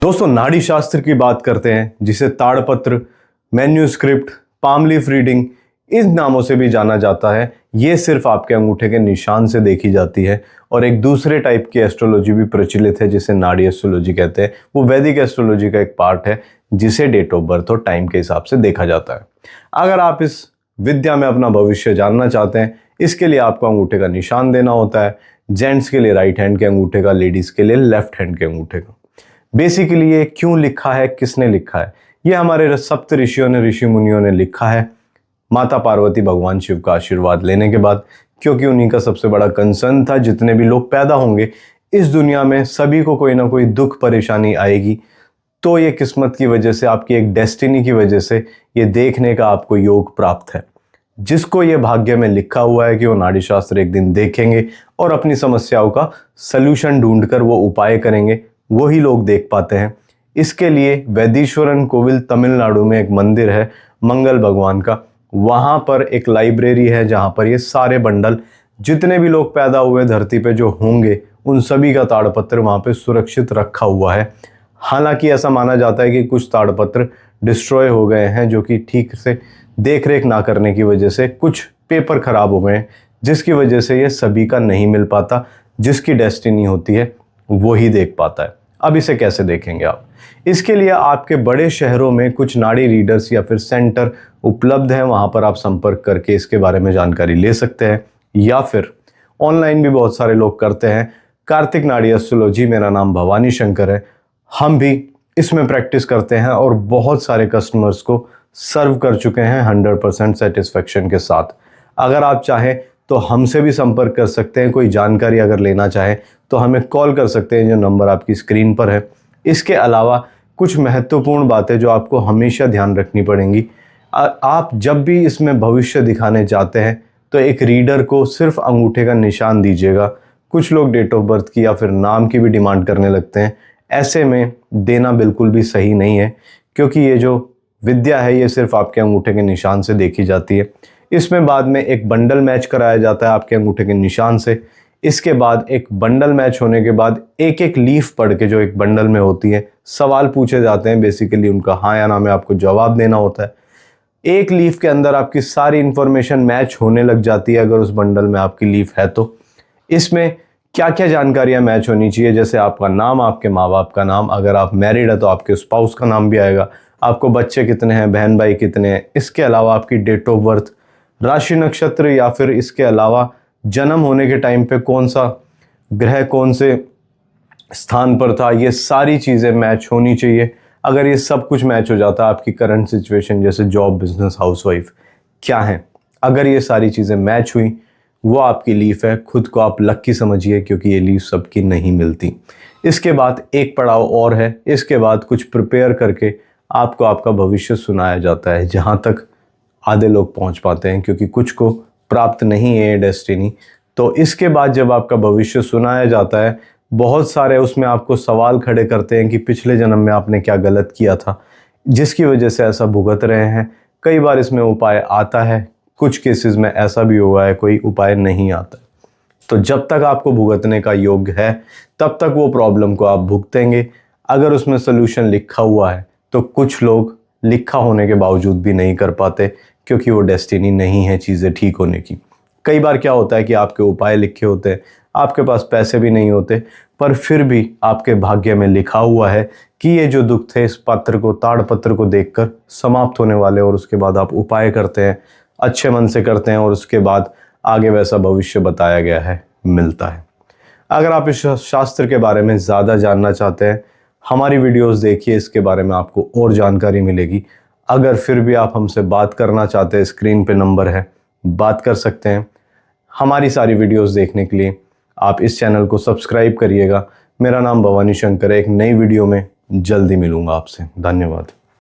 दोस्तों, नाड़ी शास्त्र की बात करते हैं, जिसे ताड़पत्र, मैन्यूस्क्रिप्ट, पाम लीफ रीडिंग इन नामों से भी जाना जाता है। ये सिर्फ आपके अंगूठे के निशान से देखी जाती है। और एक दूसरे टाइप की एस्ट्रोलॉजी भी प्रचलित है, जिसे नाड़ी एस्ट्रोलॉजी कहते हैं। वो वैदिक एस्ट्रोलॉजी का एक पार्ट है, जिसे डेट ऑफ बर्थ और टाइम के हिसाब से देखा जाता है। अगर आप इस विद्या में अपना भविष्य जानना चाहते हैं, इसके लिए आपको अंगूठे का निशान देना होता है। जेंट्स के लिए राइट हैंड के अंगूठे का, लेडीज के लिए लेफ्ट हैंड के अंगूठे का। बेसिकली ये क्यों लिखा है, किसने लिखा है? ये हमारे सप्त ऋषियों ने, ऋषि मुनियों ने लिखा है माता पार्वती भगवान शिव का आशीर्वाद लेने के बाद, क्योंकि उन्हीं का सबसे बड़ा कंसर्न था जितने भी लोग पैदा होंगे इस दुनिया में सभी को कोई ना कोई दुख परेशानी आएगी। तो ये किस्मत की वजह से, आपकी एक डेस्टिनी की वजह से ये देखने का आपको योग प्राप्त है। जिसको ये भाग्य में लिखा हुआ है कि वो नाड़ी शास्त्र एक दिन देखेंगे और अपनी समस्याओं का सल्यूशन ढूंढकर वो उपाय करेंगे, वही लोग देख पाते हैं। इसके लिए वैदीश्वरन कोविल तमिलनाडु में एक मंदिर है मंगल भगवान का। वहाँ पर एक लाइब्रेरी है जहाँ पर ये सारे बंडल, जितने भी लोग पैदा हुए धरती पे जो होंगे, उन सभी का ताड़पत्र वहाँ पे सुरक्षित रखा हुआ है। हालांकि ऐसा माना जाता है कि कुछ ताड़पत्र डिस्ट्रॉय हो गए हैं, जो कि ठीक से देख रेख ना करने की वजह से कुछ पेपर खराब हो गए हैं, जिसकी वजह से ये सभी का नहीं मिल पाता। जिसकी डेस्टिनी होती है वही देख पाता है। अब इसे कैसे देखेंगे आप? इसके लिए आपके बड़े शहरों में कुछ नाड़ी रीडर्स या फिर सेंटर उपलब्ध हैं, वहाँ पर आप संपर्क करके इसके बारे में जानकारी ले सकते हैं। या फिर ऑनलाइन भी बहुत सारे लोग करते हैं। कार्तिक नाड़ी एस्ट्रोलॉजी, मेरा नाम भवानी शंकर है। हम भी इसमें प्रैक्टिस करते हैं और बहुत सारे कस्टमर्स को सर्व कर चुके हैं 100% सेटिस्फेक्शन के साथ। अगर आप चाहें तो हमसे भी संपर्क कर सकते हैं। कोई जानकारी अगर लेना चाहे तो हमें कॉल कर सकते हैं, जो नंबर आपकी स्क्रीन पर है। इसके अलावा कुछ महत्वपूर्ण बातें जो आपको हमेशा ध्यान रखनी पड़ेंगी। आप जब भी इसमें भविष्य दिखाने जाते हैं तो एक रीडर को सिर्फ अंगूठे का निशान दीजिएगा। कुछ लोग डेट ऑफ बर्थ की या फिर नाम की भी डिमांड करने लगते हैं। ऐसे में देना बिल्कुल भी सही नहीं है, क्योंकि ये जो विद्या है ये सिर्फ आपके अंगूठे के निशान से देखी जाती है। इसमें बाद में एक बंडल मैच कराया जाता है आपके अंगूठे के निशान से। इसके बाद एक बंडल मैच होने के बाद एक एक लीफ पढ़ के, जो एक बंडल में होती है, सवाल पूछे जाते हैं। बेसिकली उनका हाँ या ना में आपको जवाब देना होता है। एक लीफ के अंदर आपकी सारी इंफॉर्मेशन मैच होने लग जाती है, अगर उस बंडल में आपकी लीफ है तो। इसमें क्या क्या जानकारियां मैच होनी चाहिए, जैसे आपका नाम, आपके माँ बाप का नाम, अगर आप मैरिड है तो आपके स्पाउस का नाम भी आएगा, आपको बच्चे कितने हैं, बहन भाई कितने हैं। इसके अलावा आपकी डेट ऑफ बर्थ, राशि नक्षत्र, या फिर इसके अलावा जन्म होने के टाइम पे कौन सा ग्रह कौन से स्थान पर था, ये सारी चीज़ें मैच होनी चाहिए। अगर ये सब कुछ मैच हो जाता है, आपकी करंट सिचुएशन जैसे जॉब, बिजनेस, हाउसवाइफ क्या है, अगर ये सारी चीज़ें मैच हुई, वो आपकी लीफ है। खुद को आप लक्की समझिए, क्योंकि ये लीफ सबकी नहीं मिलती। इसके बाद एक पड़ाव और है। इसके बाद कुछ प्रिपेयर करके आपको आपका भविष्य सुनाया जाता है, जहाँ तक आधे लोग पहुँच पाते हैं, क्योंकि कुछ को प्राप्त नहीं है डेस्टिनी। तो इसके बाद जब आपका भविष्य सुनाया जाता है, बहुत सारे उसमें आपको सवाल खड़े करते हैं कि पिछले जन्म में आपने क्या गलत किया था, जिसकी वजह से ऐसा भुगत रहे हैं। कई बार इसमें उपाय आता है, कुछ केसेस में ऐसा भी हुआ है कोई उपाय नहीं आता। तो जब तक आपको भुगतने का योग्य है, तब तक वो प्रॉब्लम को आप भुगतेंगे। अगर उसमें सोल्यूशन लिखा हुआ है तो कुछ लोग लिखा होने के बावजूद भी नहीं कर पाते, क्योंकि वो डेस्टिनी नहीं है चीज़ें ठीक होने की। कई बार क्या होता है कि आपके उपाय लिखे होते हैं, आपके पास पैसे भी नहीं होते, पर फिर भी आपके भाग्य में लिखा हुआ है कि ये जो दुख थे इस पत्र को, ताड़पत्र को देखकर समाप्त होने वाले। और उसके बाद आप उपाय करते हैं, अच्छे मन से करते हैं, और उसके बाद आगे वैसा भविष्य बताया गया है, मिलता है। अगर आप इस शास्त्र के बारे में ज़्यादा जानना चाहते हैं, हमारी वीडियोस देखिए, इसके बारे में आपको और जानकारी मिलेगी। अगर फिर भी आप हमसे बात करना चाहते हैं, स्क्रीन पे नंबर है, बात कर सकते हैं। हमारी सारी वीडियोस देखने के लिए आप इस चैनल को सब्सक्राइब करिएगा। मेरा नाम भवानी शंकर है। एक नई वीडियो में जल्दी मिलूंगा आपसे। धन्यवाद।